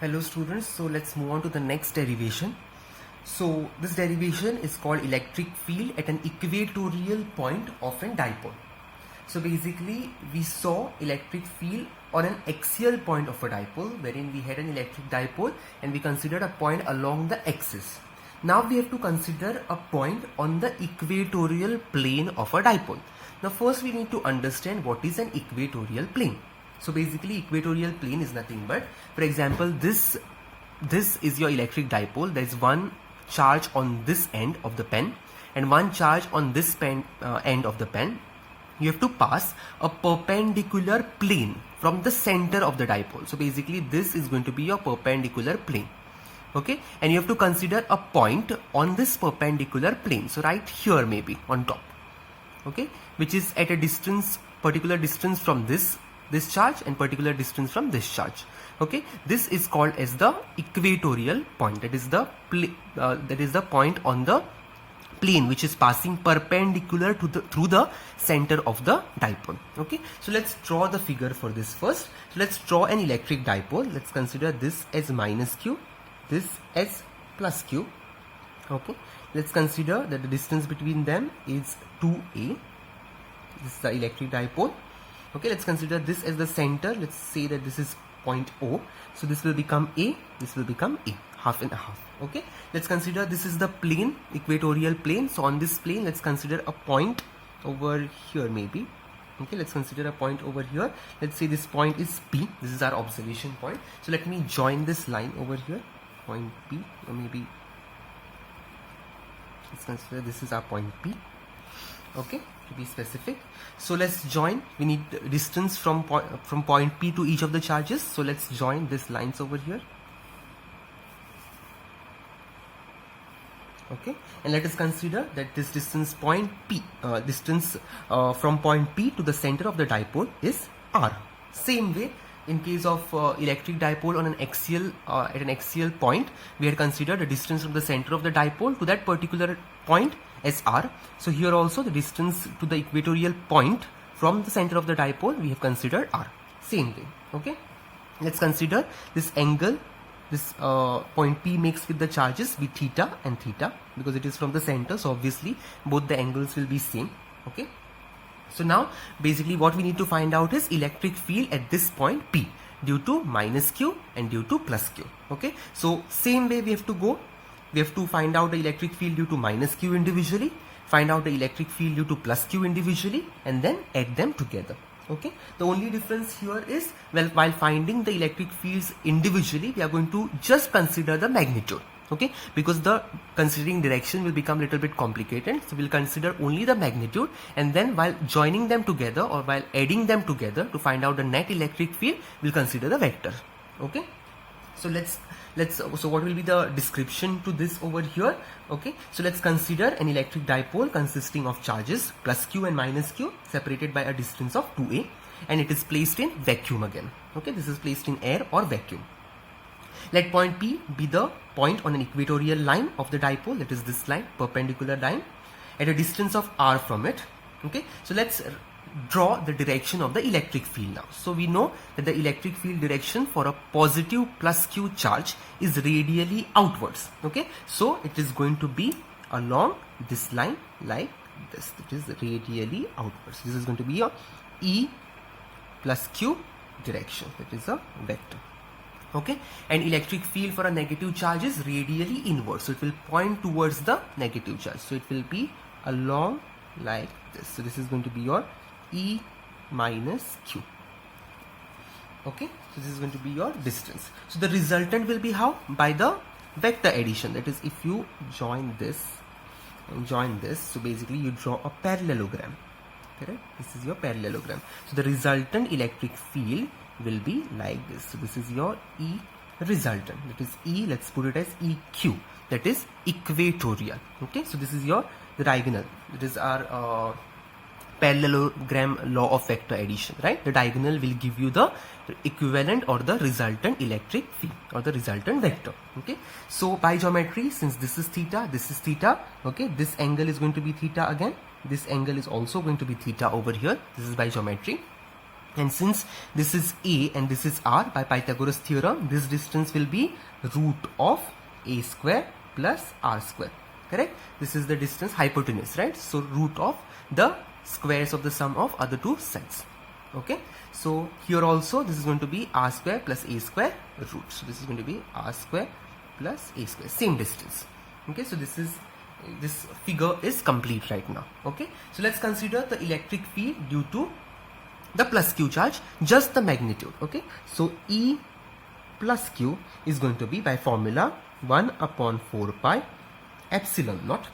Hello students, so let's move on to the next derivation. So this derivation is called electric field at an equatorial point of a dipole. So basically we saw electric field on an axial point of a dipole, wherein we had an electric dipole and we considered a point along the axis. Now we have to consider a point on the equatorial plane of a dipole. Now first we need to understand what is an equatorial plane. So basically equatorial plane is nothing but, for example, this is your electric dipole. There is one charge on this end of the pen and one charge on this end of the pen. You have to pass a perpendicular plane from the center of the dipole. So basically this is going to be your perpendicular plane. Okay, and you have to consider a point on this perpendicular plane. So right here maybe on top. Okay, which is at a distance, particular distance from this charge and particular distance from this charge. Okay, this is called as the equatorial point. That is the point on the plane which is passing perpendicular to through the center of the dipole. Okay, so let's draw the figure for this first. So let's draw an electric dipole. Let's consider this as minus q, this as plus q. Okay, let's consider that the distance between them is 2a. This is the electric dipole. Okay, let's consider this as the center. Let's say that this is point O. So this will become A, this will become A, half and a half. Okay, let's consider this is the plane, equatorial plane. So on this plane, let's consider a point over here maybe. Okay, let's consider a point over here. Let's say this point is P. This is our observation point. So let me join this line over here, point P, or maybe let's consider this is our point P. Okay, to be specific. So let's join. We need distance from point P to each of the charges. So let's join these lines over here. Okay, and let us consider that this distance point P, from point P to the center of the dipole is R. Same way, in case of electric dipole on an axial at an axial point, we had considered the distance from the center of the dipole to that particular point as R. So here also the distance to the equatorial point from the center of the dipole we have considered R. Same thing. Okay, let's consider this angle this point P makes with the charges be theta and theta, because it is from the center, so obviously both the angles will be same. Okay, so now basically what we need to find out is electric field at this point P due to minus q and due to plus q. Okay, so same way we have to go. We have to find out the electric field due to minus q individually, find out the electric field due to plus q individually, and then add them together. Okay, the only difference here is, well, while finding the electric fields individually, we are going to just consider the magnitude. Okay, because the considering direction will become a little bit complicated, so we'll consider only the magnitude, and then while joining them together or while adding them together to find out the net electric field, we'll consider the vector. Okay, so so what will be the description to this over here? Okay, so let's consider an electric dipole consisting of charges plus q and minus q separated by a distance of 2a, and it is placed in vacuum again. Okay, this is placed in air or vacuum. Let point P be the point on an equatorial line of the dipole, that is this line, perpendicular line, at a distance of r from it. Okay, so let's draw the direction of the electric field now. So we know that the electric field direction for a positive plus q charge is radially outwards. Okay, so it is going to be along this line like this. It is radially outwards. This is going to be your E plus q direction. That is a vector. Okay, and electric field for a negative charge is radially inward, so it will point towards the negative charge. So it will be along like this. So this is going to be your E minus q. Okay, so this is going to be your distance. So the resultant will be how? By the vector addition. That is, if you join this and join this, so basically you draw a parallelogram. Correct? This is your parallelogram. So the resultant electric field will be like this. So this is your E resultant. That is E, let's put it as EQ. That is equatorial. Okay, so this is your diagonal. It is our parallelogram law of vector addition, right? The diagonal will give you the equivalent or the resultant electric field or the resultant vector. Okay, so by geometry, since this is theta, okay, this angle is going to be theta again, this angle is also going to be theta over here. This is by geometry. And since this is A and this is R, by Pythagoras theorem, this distance will be root of A square plus R square. Correct? This is the distance, hypotenuse, right? So root of the squares of the sum of other two sides. Okay? So here also this is going to be R square plus A square root. So this is going to be R square plus A square, same distance. Okay? So this figure is complete right now. Okay? So let's consider the electric field due to the plus Q charge, just the magnitude. Okay, so E plus Q is going to be by formula 1 upon 4 pi epsilon naught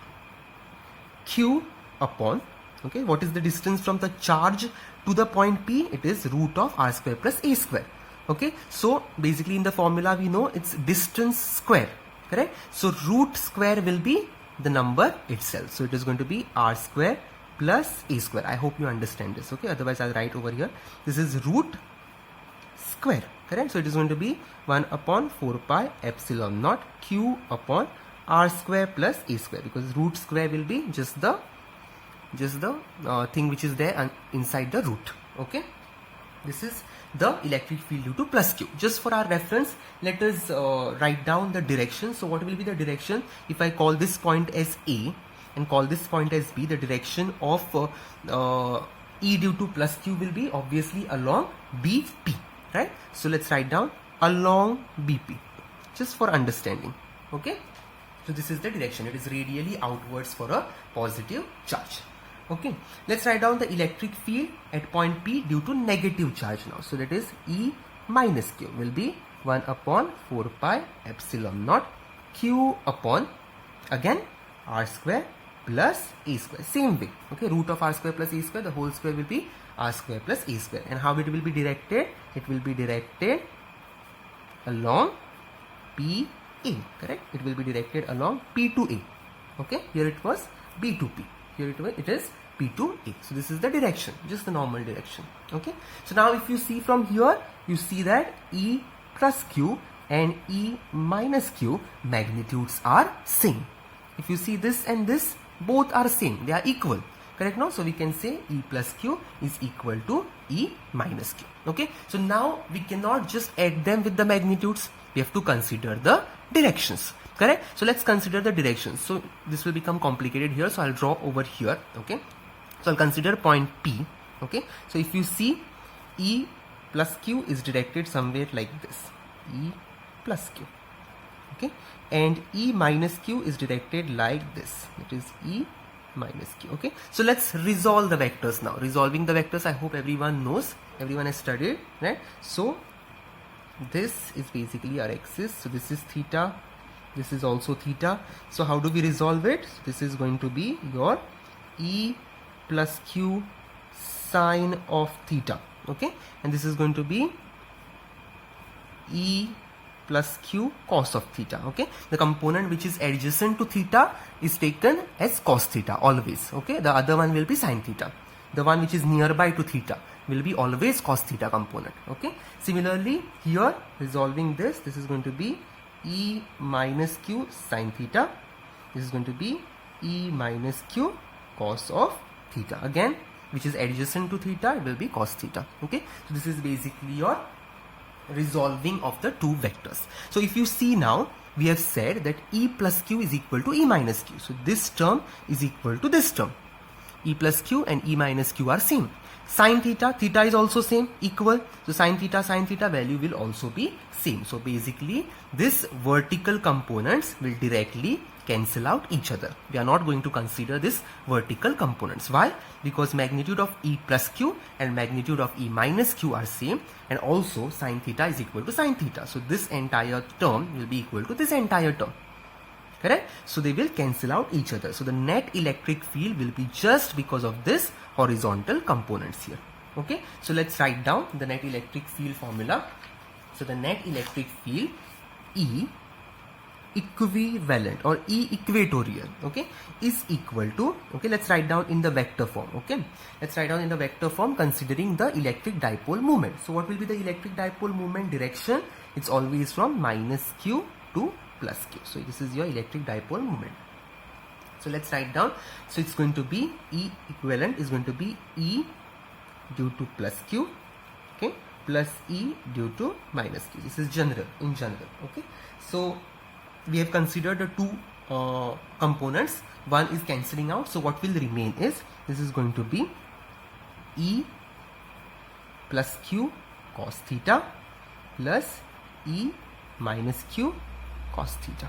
Q upon, okay, what is the distance from the charge to the point P? It is root of R square plus A square. Okay, so basically in the formula we know it's distance square, correct? So root square will be the number itself, so it is going to be R square plus A square. I hope you understand this. Okay, otherwise I'll write over here, this is root square, correct? So it is going to be 1 upon 4 pi epsilon naught Q upon R square plus A square, because root square will be just the thing which is there inside the root. Okay, this is the electric field due to plus Q. Just for our reference, let us write down the direction. So what will be the direction if I call this point as A and call this point as B? The direction of E due to plus Q will be obviously along BP, right? So let's write down along BP, just for understanding. Okay, so this is the direction, it is radially outwards for a positive charge. Okay, let's write down the electric field at point P due to negative charge now. So that is E minus Q will be 1 upon 4 pi epsilon naught Q upon, again, R square plus A square, same way. Okay, root of R square plus A square, the whole square will be R square plus A square. And how it will be directed? It will be directed along PA, correct? It will be directed along P to A. Okay, here it was B to P, here it is P to A. So this is the direction, just the normal direction. Okay, so now if you see from here, you see that E plus Q and E minus Q magnitudes are same. If you see this and this, both are same, they are equal, correct? Now, so we can say E plus Q is equal to E minus Q. Okay, so now we cannot just add them with the magnitudes, we have to consider the directions, correct? So let's consider the directions. So this will become complicated here, so I'll draw over here. Okay, so I'll consider point P. Okay, so if you see, E plus Q is directed somewhere like this, E plus Q. Okay, and E minus Q is directed like this, it is E minus Q. Okay, so let's resolve the vectors now. Resolving the vectors, I hope everyone knows, everyone has studied, right? So this is basically our axis, so this is theta, this is also theta. So how do we resolve it? So this is going to be your E plus Q sine of theta. Okay, and this is going to be E plus Q cos of theta. Okay, the component which is adjacent to theta is taken as cos theta always. Okay, the other one will be sin theta. The one which is nearby to theta will be always cos theta component. Okay, similarly here, resolving this, this is going to be E minus Q sin theta, this is going to be E minus Q cos of theta, again which is adjacent to theta, it will be cos theta. Okay, so this is basically your resolving of the two vectors. So if you see now, we have said that E plus Q is equal to E minus Q. So this term is equal to this term. E plus Q and E minus Q are same. Sin theta, theta is also same, equal. So sin theta value will also be same. So basically this vertical components will directly cancel out each other. We are not going to consider this vertical components. Why? Because magnitude of E plus Q and magnitude of E minus Q are same, and also sin theta is equal to sin theta. So this entire term will be equal to this entire term. Correct? So they will cancel out each other. So the net electric field will be just because of this horizontal components here. Okay, so let's write down the net electric field formula. So the net electric field E equivalent or E equatorial, okay, is equal to, okay, let's write down in the vector form. Okay, let's write down in the vector form considering the electric dipole moment. So what will be the electric dipole moment direction? It's always from minus Q to plus Q. So this is your electric dipole moment. So let's write down. So it's going to be E equivalent is going to be E due to plus Q okay, plus E due to minus Q. This is in general, okay. So we have considered the two components. One is cancelling out, so what will remain is, this is going to be E plus Q cos theta plus E minus Q cos theta,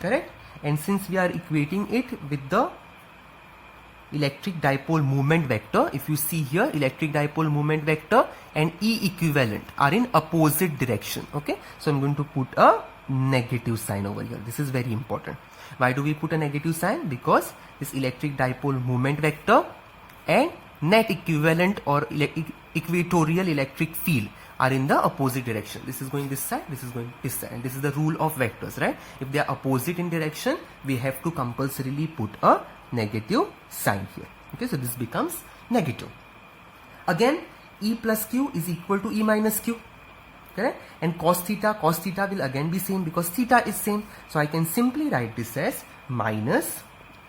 correct? And since we are equating it with the electric dipole moment vector, if you see here, electric dipole moment vector and E equivalent are in opposite direction, okay. So I'm going to put a negative sign over here. This is very important. Why do we put a negative sign? Because this electric dipole moment vector and net equivalent or equatorial electric field are in the opposite direction. This is going this side, this is going this side, and this is the rule of vectors, right? If they are opposite in direction, we have to compulsorily put a negative sign here, okay. So this becomes negative. Again, E plus Q is equal to E minus Q, correct? And cos theta will again be same because theta is same. So I can simply write this as minus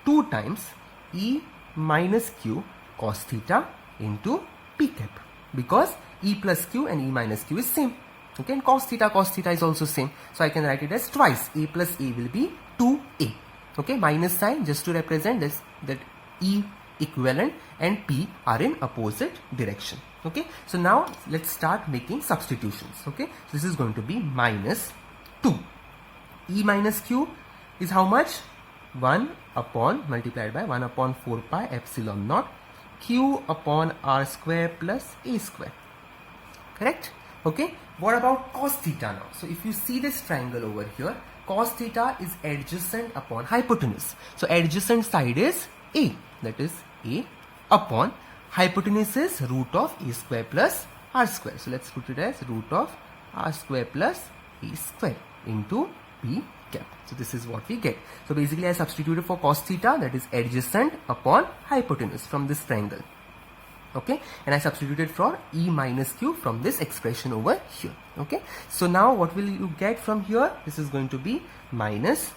2 times E minus Q cos theta into P cap, because E plus Q and E minus Q is same, okay. And cos theta is also same. So I can write it as twice. A plus A will be 2A, okay. Minus sign just to represent this, that E equivalent and P are in opposite direction, okay. So now let's start making substitutions, okay. So this is going to be minus 2. E minus Q is how much? 1 upon multiplied by 1 upon 4 pi epsilon naught Q upon R square plus A square, correct? Okay. What about cos theta now? So if you see this triangle over here, cos theta is adjacent upon hypotenuse. So adjacent side is A, that is A upon hypotenuse is root of A square plus R square. So let's put it as root of R square plus A square into P cap. So this is what we get. So basically I substituted for cos theta, that is adjacent upon hypotenuse from this triangle, okay, and I substituted for E minus Q from this expression over here, okay. So now what will you get from here? This is going to be minus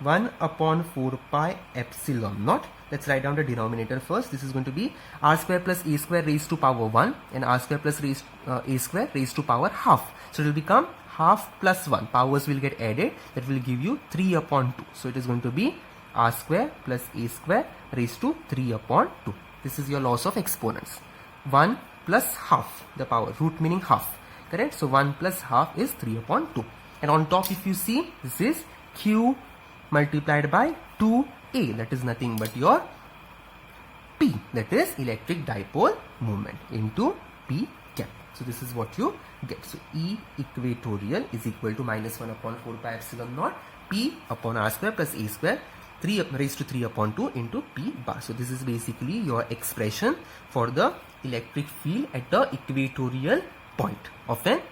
1 upon 4 pi epsilon naught. Let's write down the denominator first. This is going to be R square plus A square raised to power 1 and R square plus A square raised to power half. So it will become half plus 1. Powers will get added. That will give you 3 upon 2. So it is going to be R square plus A square raised to 3 upon 2. This is your loss of exponents. 1 plus half, the power, root meaning half, correct? So 1 plus half is 3 upon 2. And on top if you see, this is Q multiplied by 2A, that is nothing but your P, that is electric dipole moment, into P cap. So this is what you get. So E equatorial is equal to minus 1 upon 4 pi epsilon naught P upon R square plus A square 3 raised to 3 upon 2 into P bar. So this is basically your expression for the electric field at the equatorial point of an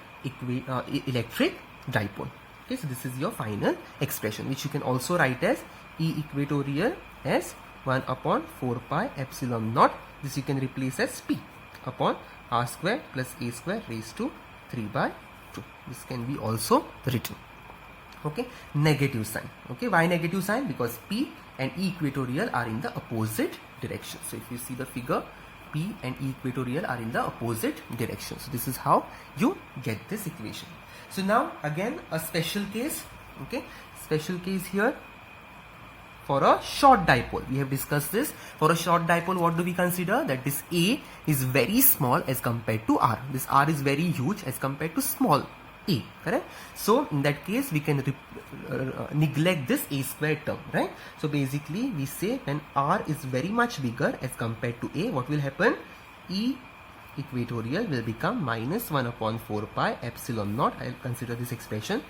electric dipole. Okay, so this is your final expression, which you can also write as E equatorial as 1 upon 4 pi epsilon naught. This you can replace as P upon R square plus A square raised to 3 by 2. This can be also written. Okay, negative sign. Okay, why negative sign? Because P and E equatorial are in the opposite direction. So if you see the figure, P and E equatorial are in the opposite direction. So this is how you get this equation. So now again a special case. Okay, special case here for a short dipole. We have discussed this. For a short dipole, what do we consider? That this A is very small as compared to R. This R is very huge as compared to small A, correct? So in that case we can neglect this A square term, right? So basically we say when R is very much bigger as compared to A, what will happen? E equatorial will become minus 1 upon 4 pi epsilon naught. I will consider this expression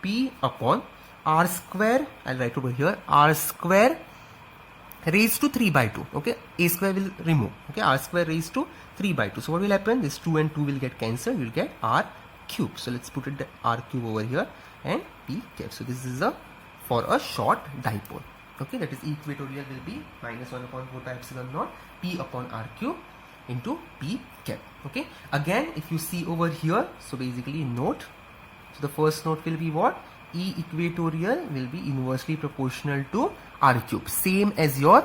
P upon R square. I'll write over here R square raised to 3 by 2. Okay, A square will remove. Okay, R square raised to 3 by 2. So what will happen? This 2 and 2 will get cancelled. We'll get R cube. So let's put it the R cube over here and P cap. So this is a for a short dipole. Okay, that is equatorial will be minus 1 upon 4 pi epsilon naught P upon R cube into P cap. Okay, again if you see over here, so basically note, so the first note will be what? E equatorial will be inversely proportional to R cube, same as your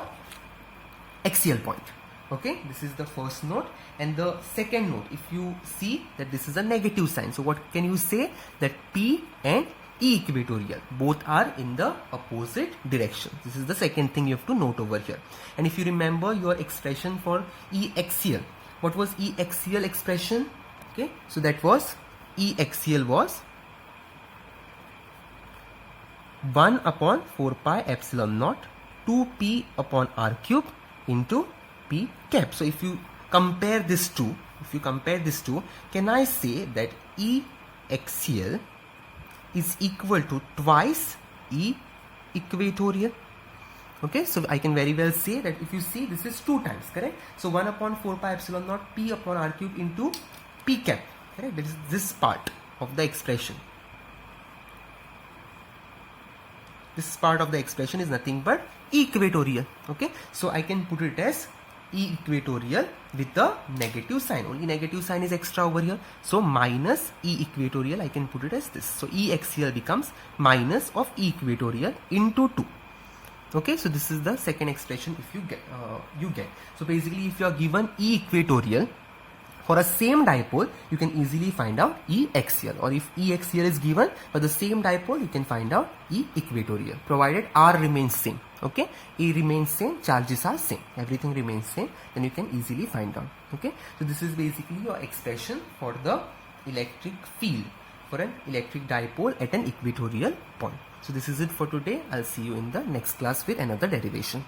axial point. Okay, this is the first note, and the second note, if you see that this is a negative sign, so what can you say? That P and E equatorial both are in the opposite direction. This is the second thing you have to note over here. And if you remember your expression for E axial, what was E axial expression? Okay, so that was E axial was 1 upon 4 pi epsilon naught 2p upon r cube into p cap. So if you compare this two, can I say that E axial is equal to twice E equatorial? Okay, so I can very well say that if you see, this is 2 times, correct? So 1 upon 4 pi epsilon naught p upon r cube into p cap, correct? That is this part of the expression. This part of the expression is nothing but E equatorial. Okay, so I can put it as E equatorial with the negative sign. Only negative sign is extra over here. So minus E equatorial, I can put it as this. So E axial becomes minus of E equatorial into 2. Okay, so this is the second expression. If you get. So basically, if you are given E equatorial for a same dipole, you can easily find out E axial. Or if E axial is given for the same dipole, you can find out E equatorial, provided R remains same. Okay, E remains same, charges are same, everything remains same, then you can easily find out. Okay, so this is basically your expression for the electric field for an electric dipole at an equatorial point. So this is it for today. I'll see you in the next class with another derivation.